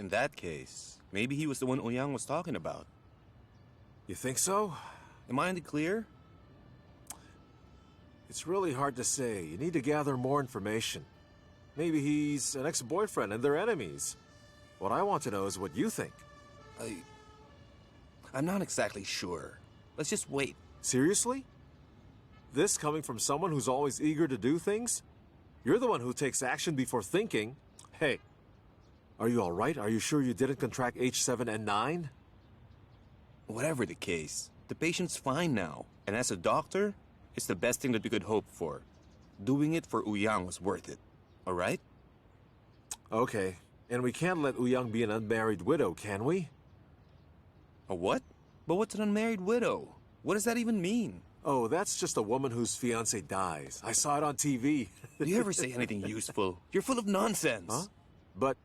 In that case, maybe he was the one Ouyang was talking about. You think so? Am I in the clear? It's really hard to say. You need to gather more information. Maybe he's an ex-boyfriend and they're enemies. What I want to know is what you think. I'm not exactly sure. Let's just wait. Seriously? This coming from someone who's always eager to do things? You're the one who takes action before thinking. Hey, are you all right? Are you sure you didn't contract H7N9? Whatever the case, the patient's fine now. And as a doctor, it's the best thing that we could hope for. Doing it for Ouyang was worth it. All right? Okay. And we can't let Ouyang be an unmarried widow, can we? A what? But what's an unmarried widow? What does that even mean? Oh, that's just a woman whose fiancé dies. I saw it on TV. Do you ever say anything useful? You're full of nonsense. Huh? But...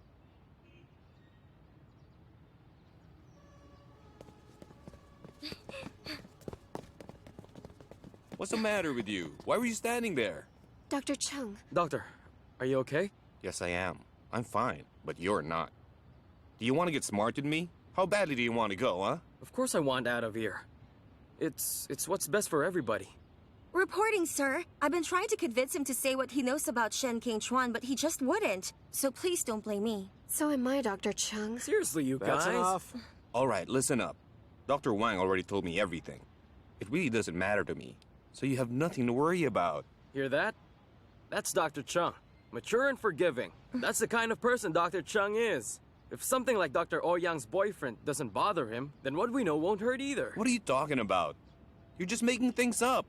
What's the matter with you? Why were you standing there? Dr. Chung. Doctor, are you okay? Yes, I am. I'm fine, but you're not. Do you want to get smart with me? How badly do you want to go, huh? Of course I want out of here. It's what's best for everybody. Reporting, sir. I've been trying to convince him to say what he knows about Shen Qingchuan, but he just wouldn't. So please don't blame me. So am I, Dr. Chung. Seriously, you That's guys. enough. All right, listen up. Dr. Wang already told me everything. It really doesn't matter to me, so you have nothing to worry about. Hear that? That's Dr. Chung. Mature and forgiving. That's the kind of person Dr. Chung is. If something like Dr. Ouyang's boyfriend doesn't bother him, then what we know won't hurt either. What are you talking about? You're just making things up.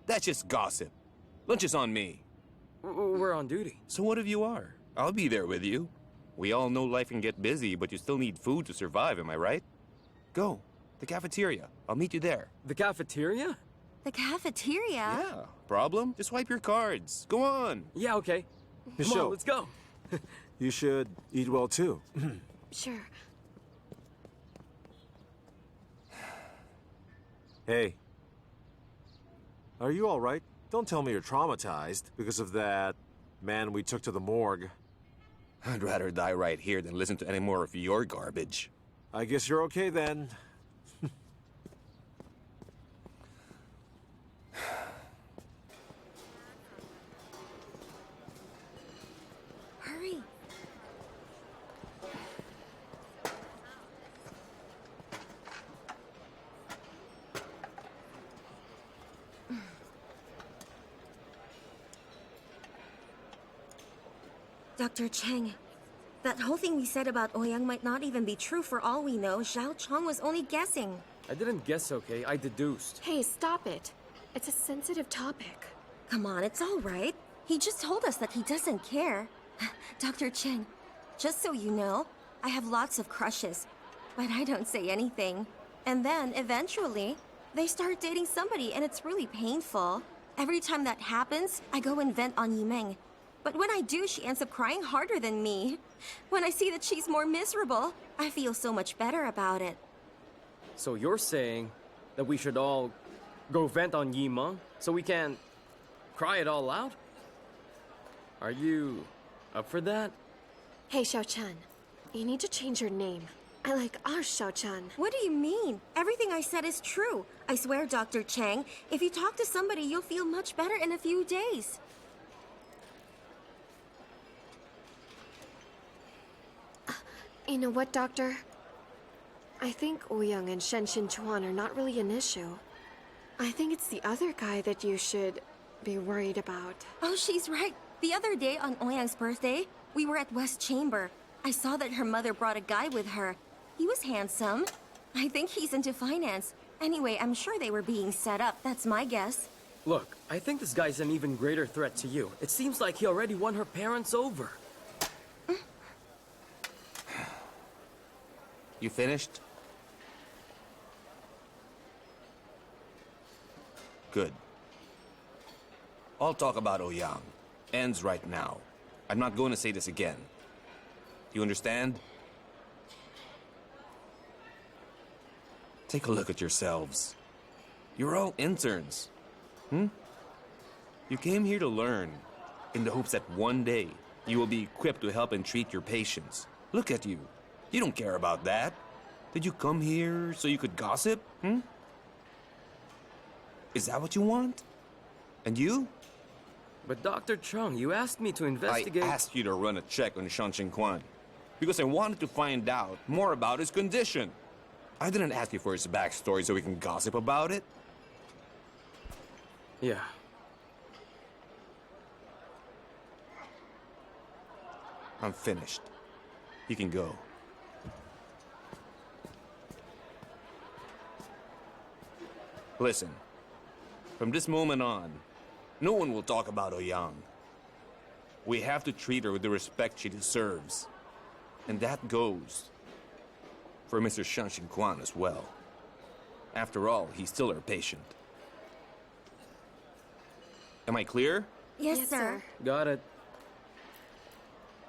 That's just gossip. Lunch is on me. We're on duty. So what if you are? I'll be there with you. We all know life can get busy, but you still need food to survive, am I right? Go. The cafeteria. I'll meet you there. The cafeteria? The cafeteria? Yeah. Problem? Just wipe your cards. Go on. Yeah, okay. Come Show. on, let's go. You should eat well too. Sure. Hey. Are you all right? Don't tell me you're traumatized because of that man we took to the morgue. I'd rather die right here than listen to any more of your garbage. I guess you're okay then. Hurry. Dr. Cheng, that whole thing we said about Ouyang might not even be true for all we know. Zhao Chong was only guessing. I didn't guess, okay? I deduced. Hey, stop it. It's a sensitive topic. Come on, it's all right. He just told us that he doesn't care. Dr. Cheng, just so you know, I have lots of crushes, but I don't say anything. And then, eventually, they start dating somebody and it's really painful. Every time that happens, I go and vent on Yimeng. But when I do, she ends up crying harder than me. When I see that she's more miserable, I feel so much better about it. So you're saying that we should all go vent on Yimeng so we can cry it all out? Are you up for that? Hey, Xiaochan. You need to change your name. I like our Xiaochan. What do you mean? Everything I said is true. I swear, Dr. Cheng, if you talk to somebody, you'll feel much better in a few days. You know what, Doctor? I think Ouyang and Shen Qingchuan are not really an issue. I think it's the other guy that you should be worried about. Oh, she's right. The other day on Ouyang's birthday, we were at West Chamber. I saw that her mother brought a guy with her. He was handsome. I think he's into finance. Anyway, I'm sure they were being set up. That's my guess. Look, I think this guy's an even greater threat to you. It seems like he already won her parents over. You finished? Good. I'll talk about Ouyang. Ends right now. I'm not going to say this again. You understand? Take a look at yourselves. You're all interns. You came here to learn, in the hopes that one day you will be equipped to help and treat your patients. Look at you. You don't care about that. Did you come here so you could gossip? Hmm? Is that what you want? And you? But Dr. Chung, you asked me to investigate. I asked you to run a check on Qianqian because I wanted to find out more about his condition. I didn't ask you for his backstory so we can gossip about it. Yeah. I'm finished. You can go. Listen, from this moment on, no one will talk about Ouyang. We have to treat her with the respect she deserves. And that goes for Mr. Qianqian as well. After all, he's still our patient. Am I clear? Yes, sir. Got it.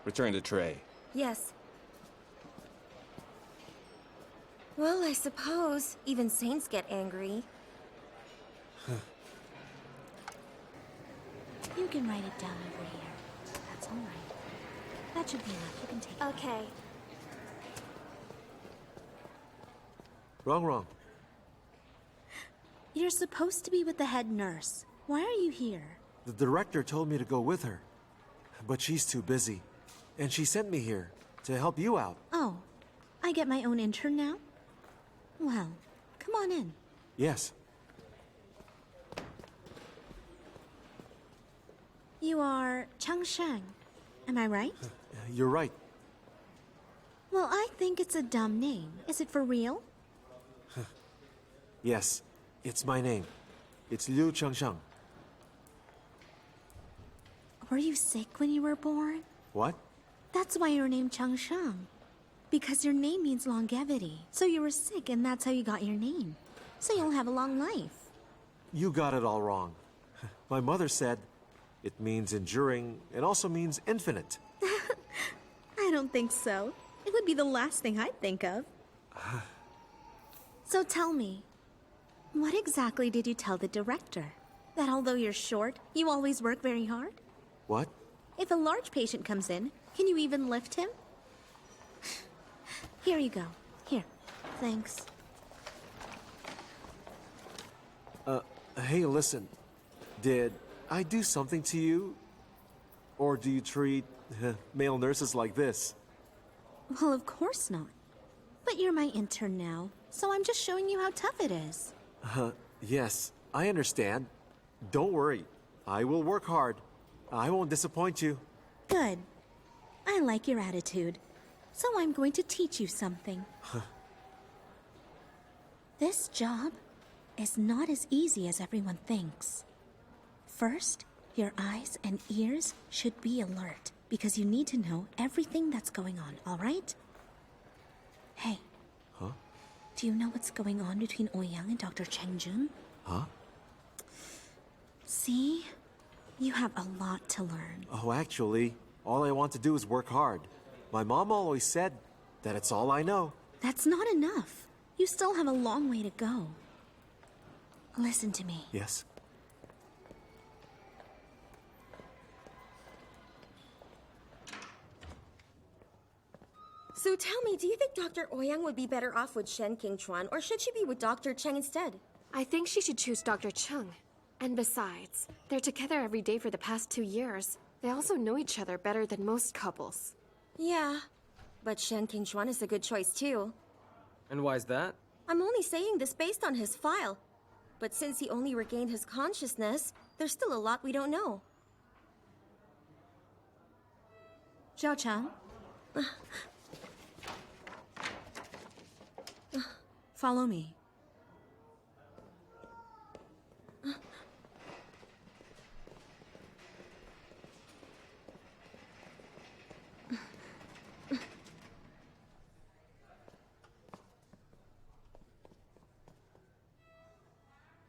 Return the tray. Yes. Well, I suppose even saints get angry. You can write it down over here. That's all right. That should be enough. You can take it. Okay. Wrong. You're supposed to be with the head nurse. Why are you here? The director told me to go with her. But she's too busy. And she sent me here to help you out. Oh, I get my own intern now? Well, come on in. Yes. You are Changsheng, am I right? You're right. Well, I think it's a dumb name. Is it for real? Yes, it's my name. It's Liu Changsheng. Were you sick when you were born? What? That's why you're named Changsheng. Because your name means longevity. So you were sick and that's how you got your name. So you'll have a long life. You got it all wrong. My mother said it means enduring and also means infinite. I don't think so. It would be the last thing I'd think of. So tell me, what exactly did you tell the director? That although you're short, you always work very hard? What? If a large patient comes in, can you even lift him? Here you go. Here. Thanks. Hey, listen. Did I do something to you? Or do you treat male nurses like this? Well, of course not. But you're my intern now, so I'm just showing you how tough it is. Yes, I understand. Don't worry. I will work hard. I won't disappoint you. Good. I like your attitude. So I'm going to teach you something. This job is not as easy as everyone thinks. First, your eyes and ears should be alert because you need to know everything that's going on, all right? Hey. Huh? Do you know what's going on between Ouyang and Dr. Cheng? Huh? See? You have a lot to learn. Oh, actually, all I want to do is work hard. My mom always said that it's all I know. That's not enough. You still have a long way to go. Listen to me. Yes? So tell me, do you think Dr. Ouyang would be better off with Shen Qingchuan, or should she be with Dr. Cheng instead? I think she should choose Dr. Chung. And besides, they're together every day for the past 2 years. They also know each other better than most couples. Yeah, but Shen Qingchuan is a good choice too. And why's that? I'm only saying this based on his file. But since he only regained his consciousness, there's still a lot we don't know. Zhao Chang? Follow me.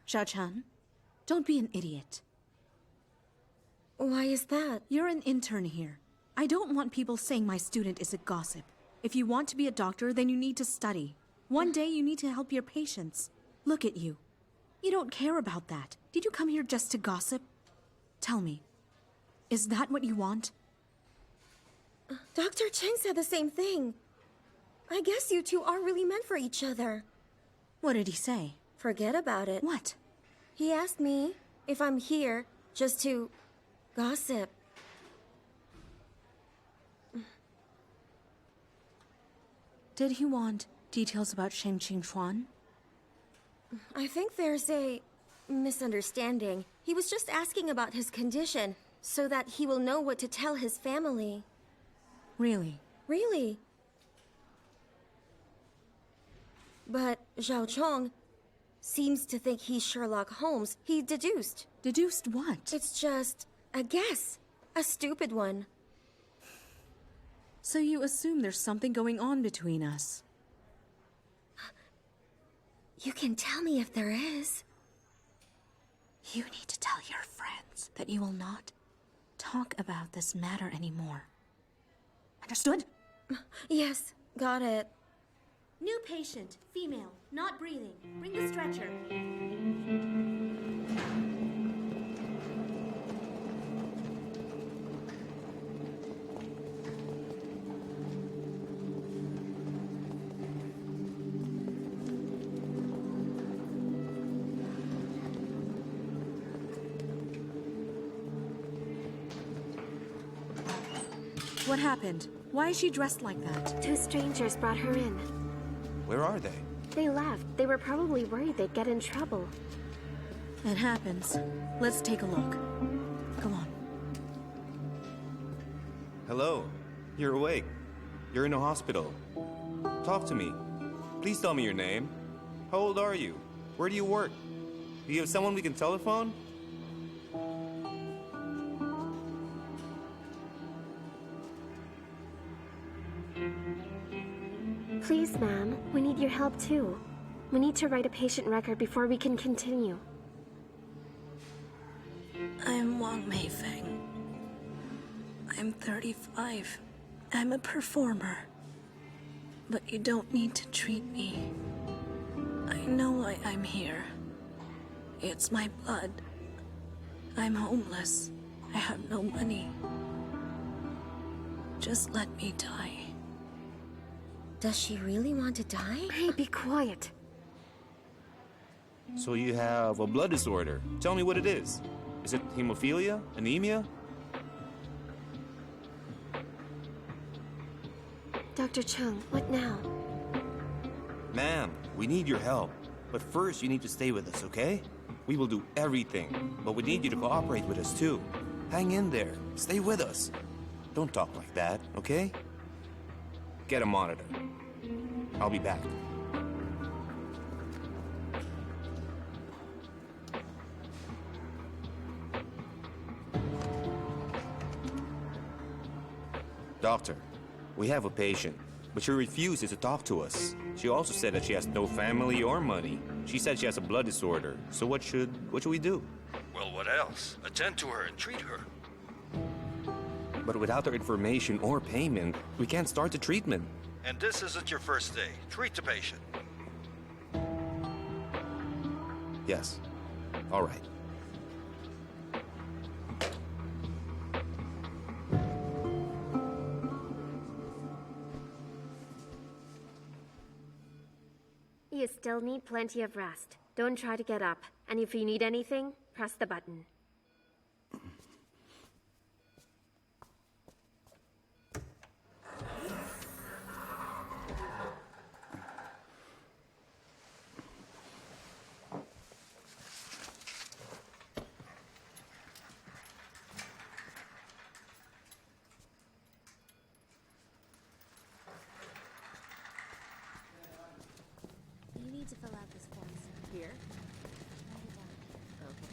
Zhao Chan, don't be an idiot. Why is that? You're an intern here. I don't want people saying my student is a gossip. If you want to be a doctor, then you need to study. One day you need to help your patients. Look at you. You don't care about that. Did you come here just to gossip? Tell me, is that what you want? Dr. Cheng said the same thing. I guess you two are really meant for each other. What did he say? Forget about it. What? He asked me if I'm here just to gossip. Did he want details about Sheng Qingchuan? I think there's a misunderstanding. He was just asking about his condition so that he will know what to tell his family. Really? Really? But Zhao Chong seems to think he's Sherlock Holmes. He deduced. Deduced what? It's just a guess. A stupid one. So you assume there's something going on between us? You can tell me if there is. You need to tell your friends that you will not talk about this matter anymore. Understood? Yes, got it. New patient, female, not breathing. Bring the stretcher. What happened? Why is she dressed like that? Two strangers brought her in. Where are they? They left. They were probably worried they'd get in trouble. It happens. Let's take a look. Come on. Hello. You're awake. You're in a hospital. Talk to me. Please tell me your name. How old are you? Where do you work? Do you have someone we can telephone? Please, ma'am, we need your help too. We need to write a patient record before we can continue. I'm Wang Meifeng. I'm 35. I'm a performer. But you don't need to treat me. I know why I'm here. It's my blood. I'm homeless. I have no money. Just let me die. Does she really want to die? Hey, be quiet. So you have a blood disorder. Tell me what it is. Is it hemophilia? Anemia? Dr. Chung, what now? Ma'am, we need your help. But first, you need to stay with us, okay? We will do everything, but we need you to cooperate with us too. Hang in there. Stay with us. Don't talk like that, okay? Get a monitor. I'll be back. Doctor, we have a patient, but she refuses to talk to us. She also said that she has no family or money. She said she has a blood disorder. So what should we do? Well, what else? Attend to her and treat her. But without her information or payment, we can't start the treatment. And this isn't your first day. Treat the patient. Yes. All right. You still need plenty of rest. Don't try to get up. And if you need anything, press the button. You need to fill out this form, sir. Here? Write it down. Okay.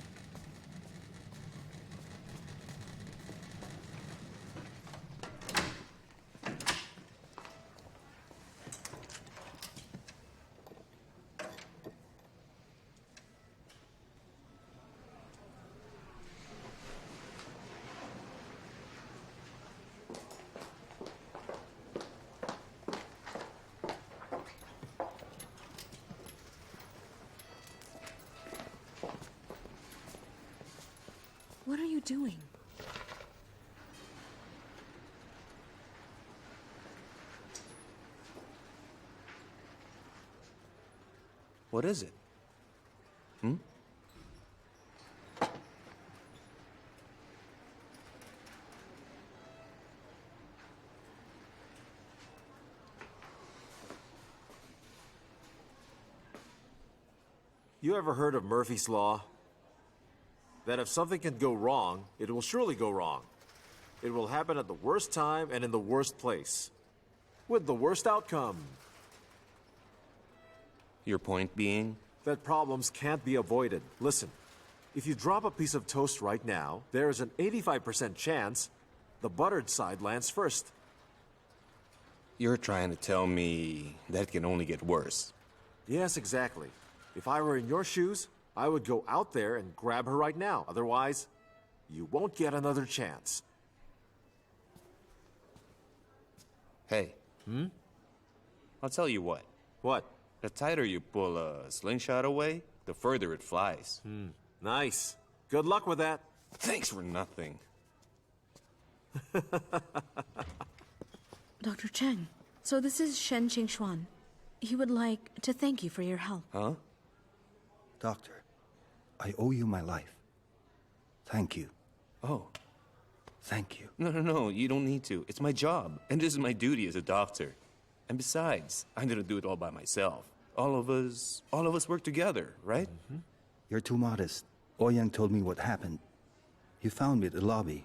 What are you doing? What is it? Hmm? You ever heard of Murphy's Law? That if something can go wrong, it will surely go wrong. It will happen at the worst time and in the worst place, with the worst outcome. Your point being? That problems can't be avoided. Listen, if you drop a piece of toast right now, there is an 85% chance the buttered side lands first. You're trying to tell me that it can only get worse. Yes, exactly. If I were in your shoes, I would go out there and grab her right now. Otherwise, you won't get another chance. Hey. I'll tell you what. What? The tighter you pull a slingshot away, the further it flies. Nice. Good luck with that. Thanks for nothing. Dr. Cheng, so this is Shen Qingxuan. He would like to thank you for your help. Huh? Doctor, I owe you my life. Thank you. Oh. Thank you. No, you don't need to. It's my job, and this is my duty as a doctor. And besides, I didn't do it all by myself. All of us work together, right? You're too modest. Ouyang told me what happened. You found me at the lobby,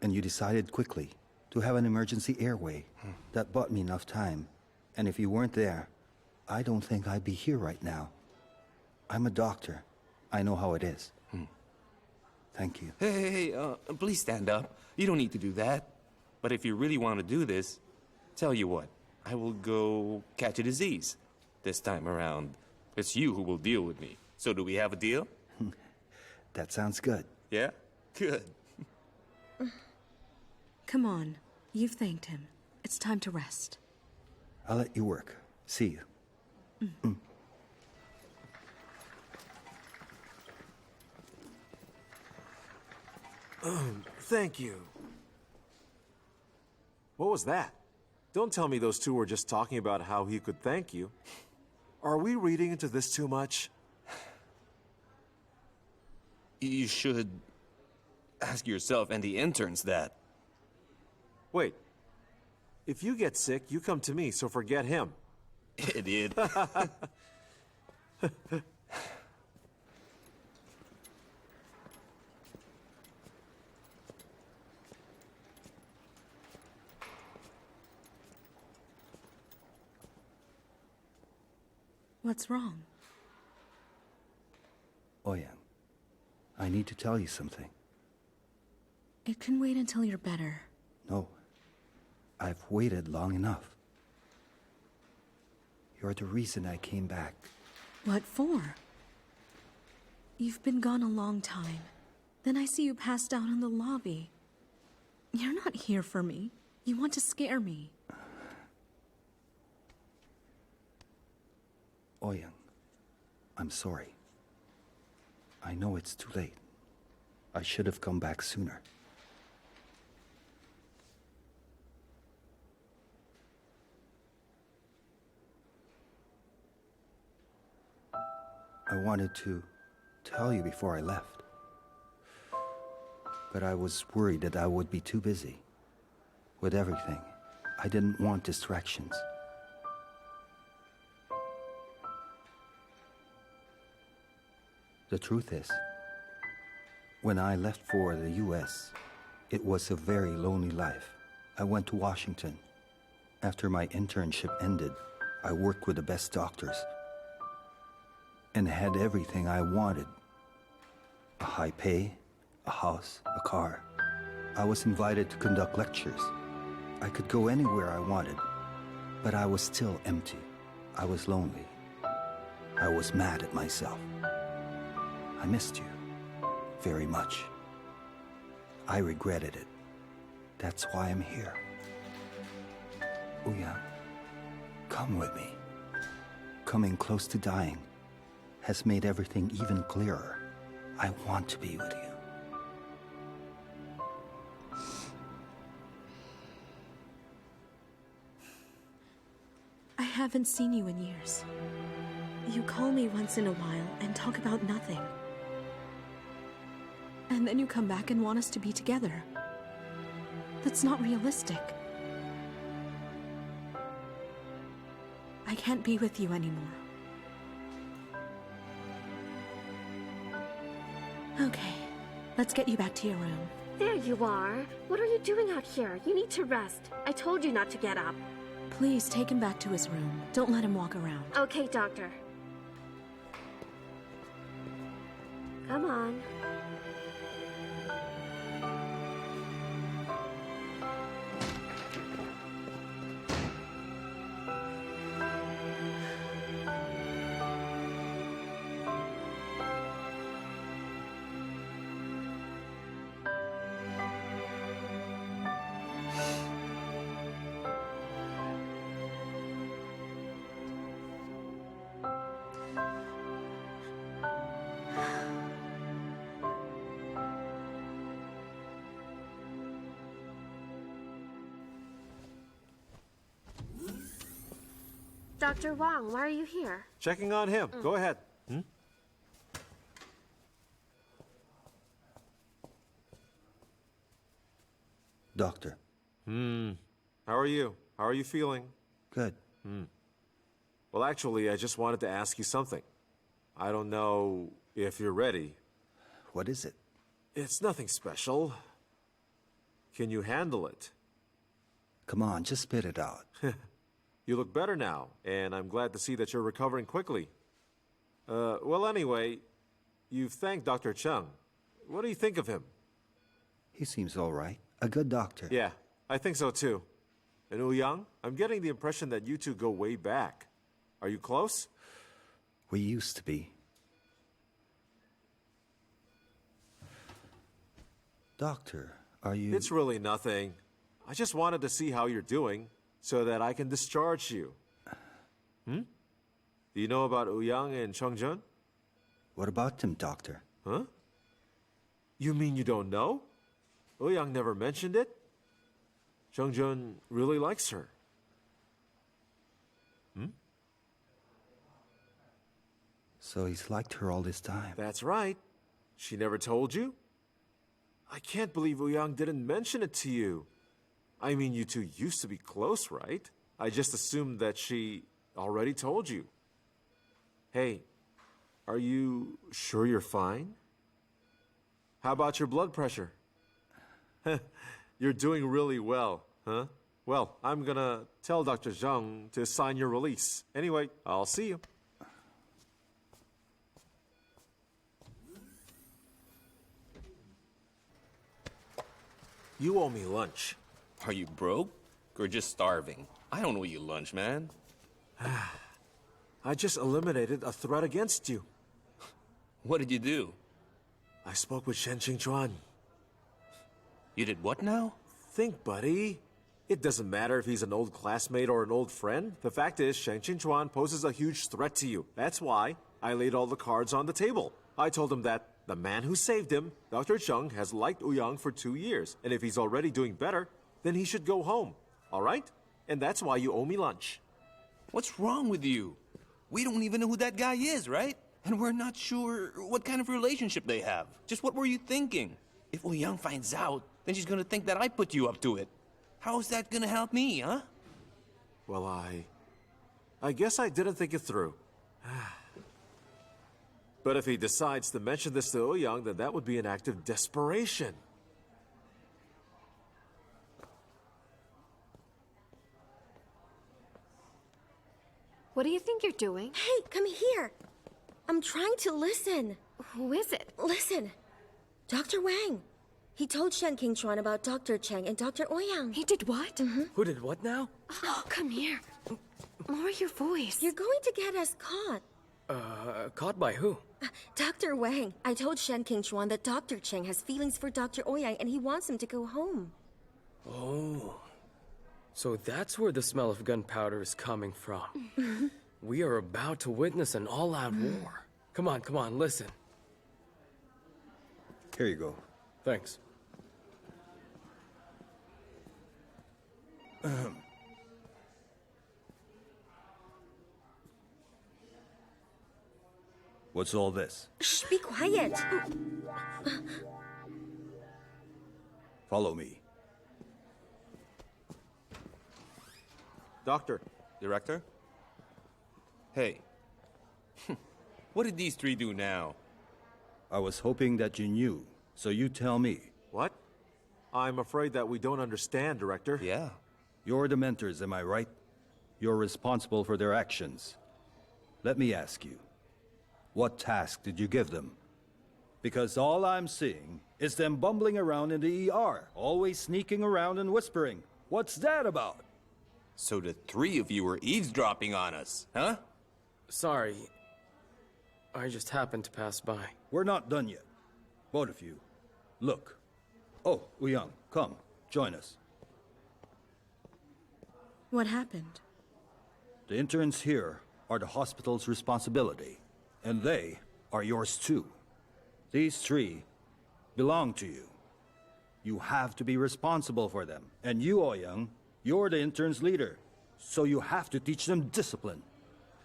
and you decided quickly to have an emergency airway. That bought me enough time. And if you weren't there, I don't think I'd be here right now. I'm a doctor. I know how it is. Thank you. Hey, please stand up. You don't need to do that. But if you really want to do this, tell you what, I will go catch a disease. This time around, it's you who will deal with me. So do we have a deal? That sounds good. Yeah? Good. Come on, you've thanked him. It's time to rest. I'll let you work. See you. Thank you. What was that? Don't tell me those two were just talking about how he could thank you. Are we reading into this too much? You should ask yourself and the interns that. Wait. If you get sick, you come to me, so forget him. Idiot. What's wrong? Ouyang, I need to tell you something. It can wait until you're better. No, I've waited long enough. You're the reason I came back. What for? You've been gone a long time. Then I see you passed out in the lobby. You're not here for me. You want to scare me. Ouyang, I'm sorry. I know it's too late. I should have come back sooner. I wanted to tell you before I left. But I was worried that I would be too busy with everything. I didn't want distractions. The truth is, when I left for the US, it was a very lonely life. I went to Washington. After my internship ended, I worked with the best doctors and had everything I wanted. A high pay, a house, a car. I was invited to conduct lectures. I could go anywhere I wanted, but I was still empty. I was lonely. I was mad at myself. I missed you very much. I regretted it. That's why I'm here. Ouyang, come with me. Coming close to dying has made everything even clearer. I want to be with you. I haven't seen you in years. You call me once in a while and talk about nothing. And then you come back and want us to be together. That's not realistic. I can't be with you anymore. Okay, let's get you back to your room. There you are. What are you doing out here? You need to rest. I told you not to get up. Please take him back to his room. Don't let him walk around. Okay, doctor. Come on. Dr. Wang, why are you here? Checking on him. Go ahead. Doctor. How are you? How are you feeling? Good. Well, actually, I just wanted to ask you something. I don't know if you're ready. What is it? It's nothing special. Can you handle it? Come on, just spit it out. You look better now, and I'm glad to see that you're recovering quickly. Well, anyway, you've thanked Dr. Cheng. What do you think of him? He seems all right. A good doctor. Yeah, I think so too. And Ouyang, I'm getting the impression that you two go way back. Are you close? We used to be. Doctor, are you... It's really nothing. I just wanted to see how you're doing, so that I can discharge you. Do you know about Ouyang and Chongjun? What about them, doctor? Huh? You mean you don't know? Ouyang never mentioned it? Chongjun really likes her. So he's liked her all this time. That's right. She never told you? I can't believe Ouyang didn't mention it to you. I mean, you two used to be close, right? I just assumed that she already told you. Hey, are you sure you're fine? How about your blood pressure? You're doing really well, huh? Well, I'm gonna tell Dr. Zhang to sign your release. Anyway, I'll see you. You owe me lunch. Are you broke? Or just starving? I don't owe you lunch, man. I just eliminated a threat against you. What did you do? I spoke with Shen Qingchuan. You did what now? Think, buddy. It doesn't matter if he's an old classmate or an old friend. The fact is, Shen Qingchuan poses a huge threat to you. That's why I laid all the cards on the table. I told him that the man who saved him, Dr. Zheng, has liked Ouyang for 2 years. And if he's already doing better, then he should go home. All right? And that's why you owe me lunch. What's wrong with you? We don't even know who that guy is, right? And we're not sure what kind of relationship they have. Just what were you thinking? If Ouyang finds out, then she's gonna think that I put you up to it. How's that gonna help me, huh? Well, I guess I didn't think it through. But if he decides to mention this to Ouyang, then that would be an act of desperation. What do you think you're doing? Hey, come here. I'm trying to listen. Who is it? Listen. Dr. Wang. He told Shen Qingchuan about Dr. Cheng and Dr. Ouyang. He did what? Who did what now? Oh, come here. Lower your voice. You're going to get us caught. Caught by who? Dr. Wang, I told Shen Qingchuan that Dr. Cheng has feelings for Dr. Ouyang and he wants him to go home. Oh. So that's where the smell of gunpowder is coming from. We are about to witness an all-out war. Come on, listen. Here you go. Thanks. What's all this? Shh, be quiet. Follow me. Doctor, Director? Hey. What did these three do now? I was hoping that you knew, so you tell me. what? I'm afraid that we don't understand, Director. Yeah. You're the mentors, am I right? You're responsible for their actions. Let me ask you, what task did you give them? Because all I'm seeing is them bumbling around in the ER, always sneaking around and whispering. What's that about? So the three of you were eavesdropping on us, huh? Sorry. I just happened to pass by. We're not done yet. Both of you. Look. Oh, Young, come. Join us. What happened? The interns here are the hospital's responsibility, and they are yours too. These three belong to you. You have to be responsible for them. And you, Young, you're the intern's leader, so you have to teach them discipline.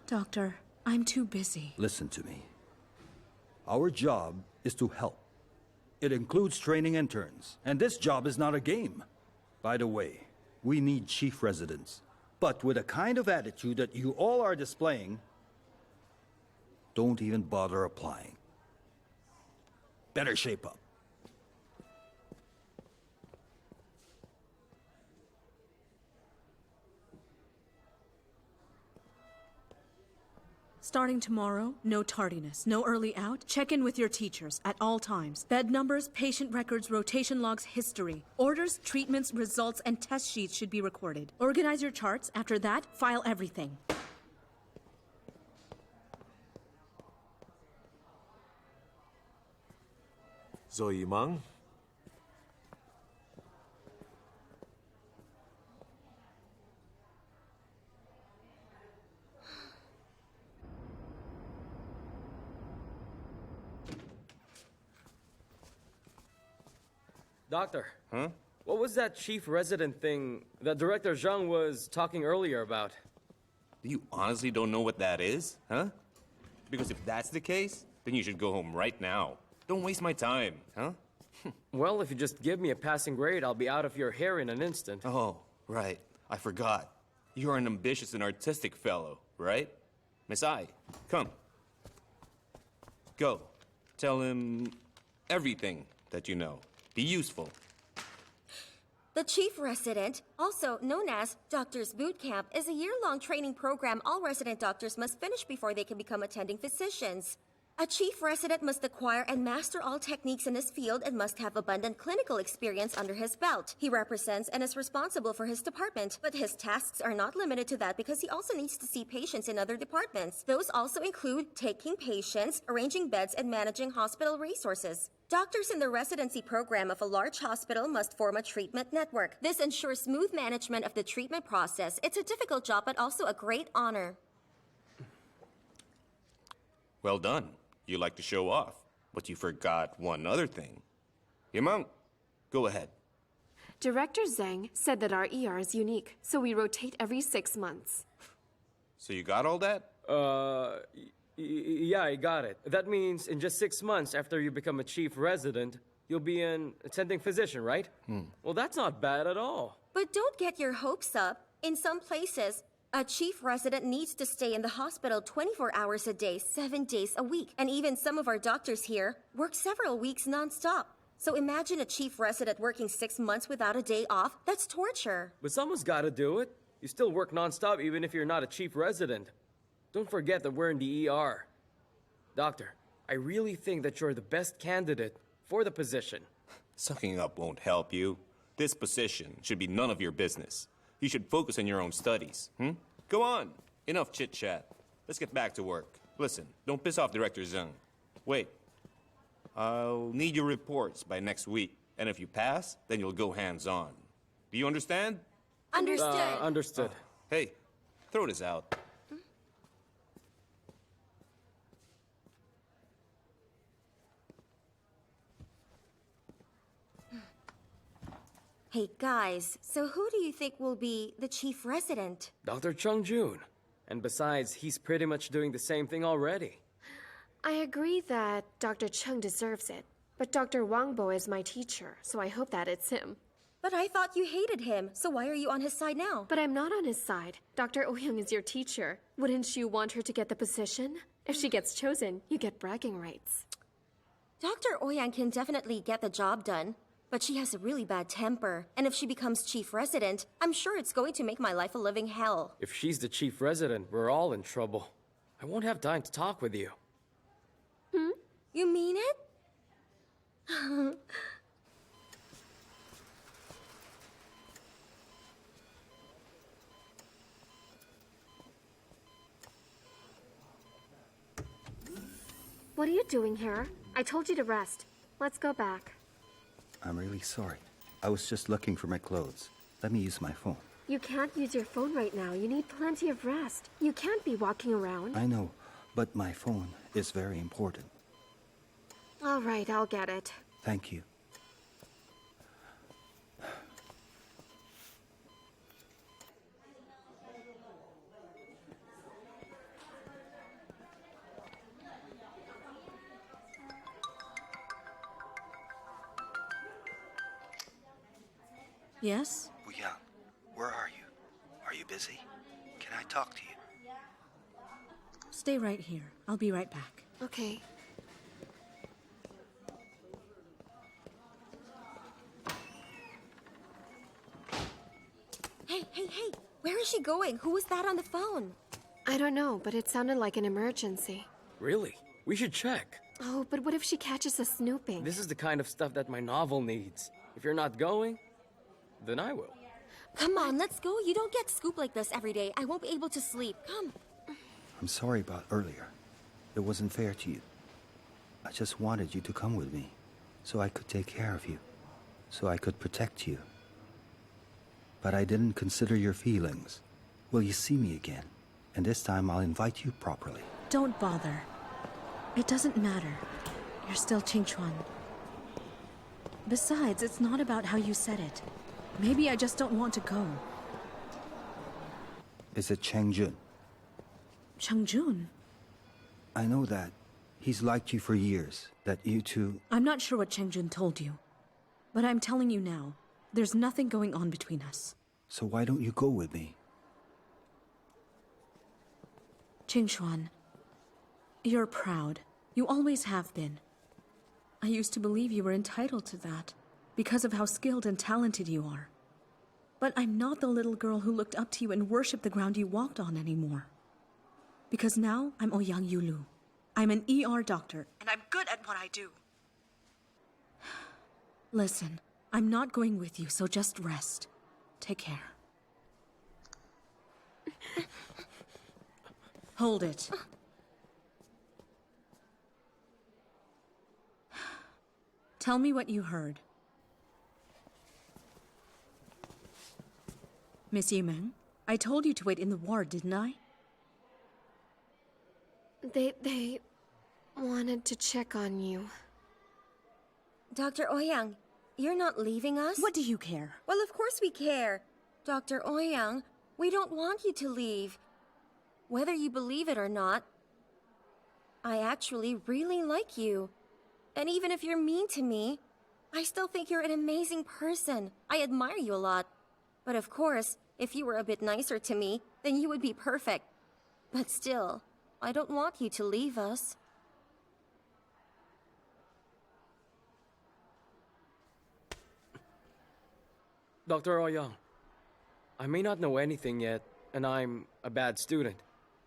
Doctor, I'm too busy. Listen to me. Our job is to help. It includes training interns, and this job is not a game. By the way, we need chief residents. But with the kind of attitude that you all are displaying, don't even bother applying. Better shape up. Starting tomorrow, no tardiness, no early out. Check in with your teachers at all times. Bed numbers, patient records, rotation logs, history. Orders, treatments, results, and test sheets should be recorded. Organize your charts. After that, file everything. Zoe Meng. Doctor. Huh? What was that chief resident thing that Director Zhang was talking earlier about? You honestly don't know what that is, huh? Because if that's the case, then you should go home right now. Don't waste my time, huh? Well, if you just give me a passing grade, I'll be out of your hair in an instant. Oh, right. I forgot. You're an ambitious and artistic fellow, right? Miss Ai, come. Go. Tell him everything that you know. Be useful. The Chief Resident, also known as Doctor's Boot Camp, is a year-long training program all resident doctors must finish before they can become attending physicians. A Chief Resident must acquire and master all techniques in his field and must have abundant clinical experience under his belt. He represents and is responsible for his department, but his tasks are not limited to that because he also needs to see patients in other departments. Those also include taking patients, arranging beds, and managing hospital resources. Doctors in the residency program of a large hospital must form a treatment network. This ensures smooth management of the treatment process. It's a difficult job, but also a great honor. Well done. You like to show off, but you forgot one other thing. Yamang, go ahead. Director Zheng said that our ER is unique, so we rotate every 6 months. So you got all that? Yeah, I got it. That means in just 6 months after you become a chief resident, you'll be an attending physician, right? Well, that's not bad at all. But don't get your hopes up. In some places, a chief resident needs to stay in the hospital 24 hours a day, 7 days a week. And even some of our doctors here work several weeks non-stop. So imagine a chief resident working 6 months without a day off. That's torture. But someone's got to do it. You still work nonstop even if you're not a chief resident. Don't forget that we're in the ER. Doctor, I really think that you're the best candidate for the position. Sucking up won't help you. This position should be none of your business. You should focus on your own studies, Go on. Enough chit-chat. Let's get back to work. Listen, don't piss off Director Zheng. Wait. I'll need your reports by next week. And if you pass, then you'll go hands-on. Do you understand? Understood. Understood. Hey, throw this out. Hey guys, so who do you think will be the chief resident? Dr. Chung Jun. And besides, he's pretty much doing the same thing already. I agree that Dr. Cheng deserves it, but Dr. Wang Bo is my teacher, so I hope that it's him. But I thought you hated him, so why are you on his side now? But I'm not on his side. Dr. Ouyang is your teacher. Wouldn't you want her to get the position? If she gets chosen, you get bragging rights. Dr. Ouyang can definitely get the job done, but she has a really bad temper. And if she becomes chief resident, I'm sure it's going to make my life a living hell. If she's the chief resident, we're all in trouble. I won't have time to talk with you. You mean it? What are you doing here? I told you to rest. Let's go back. I'm really sorry. I was just looking for my clothes. Let me use my phone. You can't use your phone right now. You need plenty of rest. You can't be walking around. I know, but my phone is very important. All right, I'll get it. Thank you. Yes? Yang, where are you? Are you busy? Can I talk to you? Stay right here. I'll be right back. Okay. Hey, where is she going? Who was that on the phone? I don't know, but it sounded like an emergency. Really? We should check. Oh, but what if she catches us snooping? This is the kind of stuff that my novel needs. If you're not going, then I will. Come on, let's go. You don't get scooped like this every day. I won't be able to sleep. Come. I'm sorry about earlier. It wasn't fair to you. I just wanted you to come with me, so I could take care of you, so I could protect you. But I didn't consider your feelings. Will you see me again? And this time I'll invite you properly. Don't bother. It doesn't matter. You're still Qingchuan. Besides, it's not about how you said it. Maybe I just don't want to go. Is it Chengjun? Chengjun? I know that. He's liked you for years, that you two... I'm not sure what Chengjun told you. But I'm telling you now, there's nothing going on between us. So why don't you go with me? Qingchuan, you're proud. You always have been. I used to believe you were entitled to that, because of how skilled and talented you are. But I'm not the little girl who looked up to you and worshipped the ground you walked on anymore. Because now I'm Ouyang Yulu. I'm an ER doctor, and I'm good at what I do. Listen, I'm not going with you, so just rest. Take care. Hold it. Tell me what you heard. Miss Yimeng, I told you to wait in the ward, didn't I? They wanted to check on you. Dr. Ouyang, you're not leaving us? What do you care? Well, of course we care. Dr. Ouyang, we don't want you to leave. Whether you believe it or not, I actually really like you. And even if you're mean to me, I still think you're an amazing person. I admire you a lot. But of course, if you were a bit nicer to me, then you would be perfect. But still, I don't want you to leave us. Dr. Ouyang, I may not know anything yet, and I'm a bad student,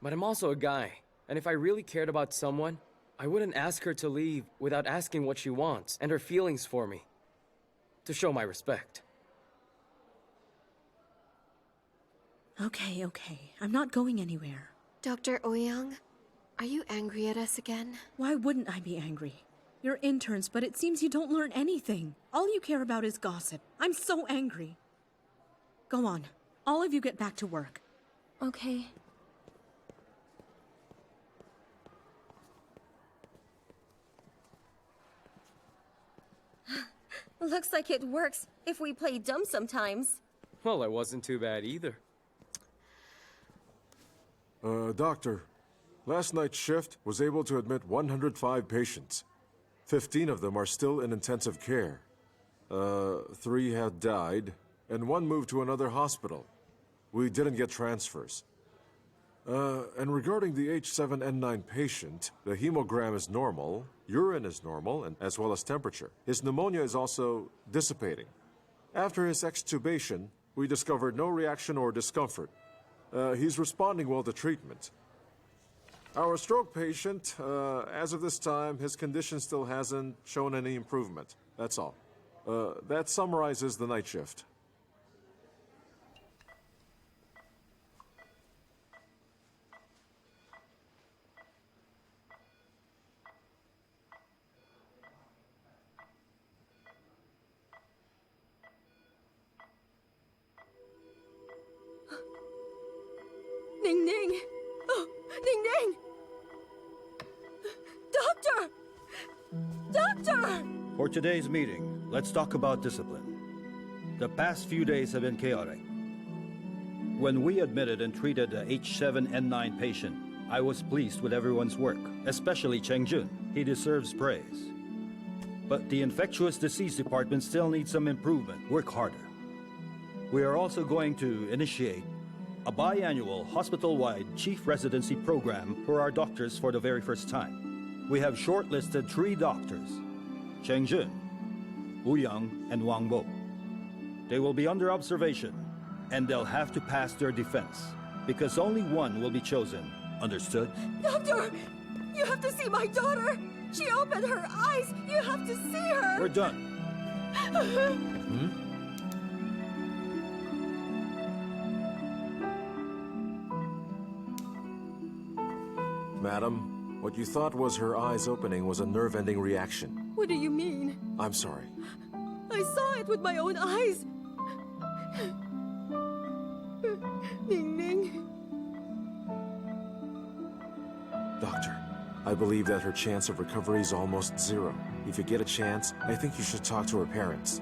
but I'm also a guy. And if I really cared about someone, I wouldn't ask her to leave without asking what she wants and her feelings for me, to show my respect. Okay. I'm not going anywhere. Dr. Ouyang, are you angry at us again? Why wouldn't I be angry? You're interns, but it seems you don't learn anything. All you care about is gossip. I'm so angry. Go on. All of you get back to work. Okay. Looks like it works if we play dumb sometimes. Well, I wasn't too bad either. Doctor, Last night's shift was able to admit 105 patients. 15 of them are still in intensive care. 3 have died, and 1 moved to another hospital. We didn't get transfers. And regarding the H7N9 patient, the hemogram is normal, urine is normal, and as well as temperature. His pneumonia is also dissipating. After his extubation, we discovered no reaction or discomfort. He's responding well to treatment. Our stroke patient, as of this time, his condition still hasn't shown any improvement. That's all. That summarizes the night shift. Ning Ning! Oh, Ning Ning! Doctor! Doctor! For today's meeting, let's talk about discipline. The past few days have been chaotic. When we admitted and treated the H7N9 patient, I was pleased with everyone's work, especially Qianqian. He deserves praise. But the infectious disease department still needs some improvement. Work harder. We are also going to initiate a biannual hospital-wide chief residency program for our doctors for the very first time. We have shortlisted 3 doctors, Shuzhen, Yang, and Wang. They will be under observation, and they'll have to pass their defense, because only one will be chosen. Understood? Doctor! You have to see my daughter! She opened her eyes! You have to see her! We're done. Madam, what you thought was her eyes opening was a nerve-ending reaction. What do you mean? I'm sorry. I saw it with my own eyes! Ning Ning. Doctor, I believe that her chance of recovery is almost 0. If you get a chance, I think you should talk to her parents.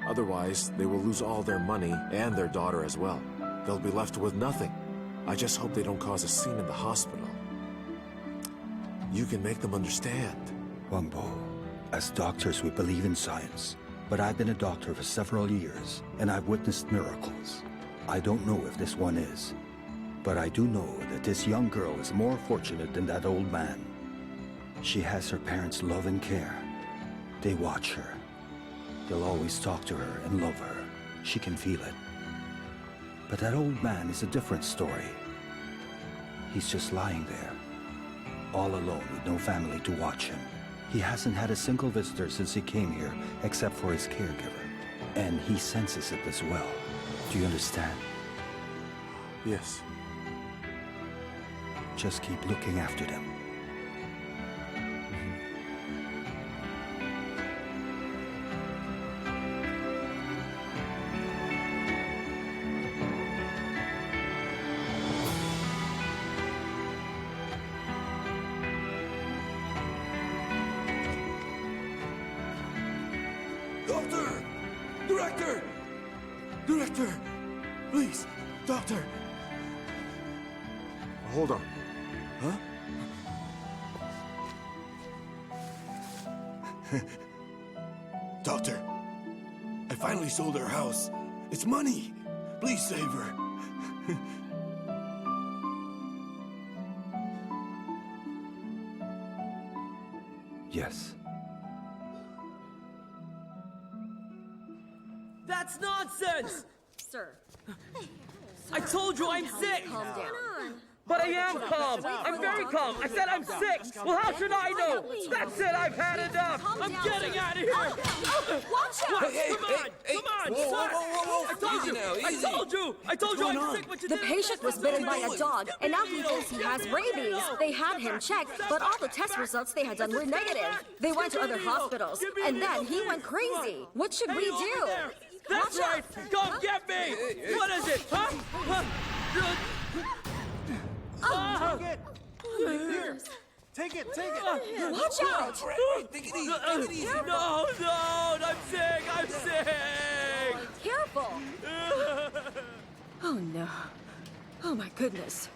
Otherwise, they will lose all their money and their daughter as well. They'll be left with nothing. I just hope they don't cause a scene in the hospital. You can make them understand. Wang, as doctors, we believe in science. But I've been a doctor for several years, and I've witnessed miracles. I don't know if this one is, but I do know that this young girl is more fortunate than that old man. She has her parents' love and care. They watch her. They'll always talk to her and love her. She can feel it. But that old man is a different story. He's just lying there, all alone with no family to watch him. He hasn't had a single visitor since he came here, except for his caregiver. And he senses it as well. Do you understand? Yes. Just keep looking after them. Doctor! Director! Director! Please! Doctor! Hold on. Huh? Doctor, I finally sold her house. It's money. Please save her. Yes. That's nonsense! Sir. I told you I'm sick! Calm down. But I am calm! I'm very calm! I said I'm sick! Well, how should I know? That's it! I've had enough! I'm getting out of here! Watch out! Come on! Whoa. I told you I'm sick, but you The didn't patient was bitten by a dog, and now he thinks he has rabies. They had him checked, but all the test results they had done were negative. They went to other hospitals, and then he went crazy. What should we do? That's right! Come get me! What is it, huh? Here! Take it! Watch out! Take it easy. No! I'm sick! Careful! Oh no. Oh my goodness.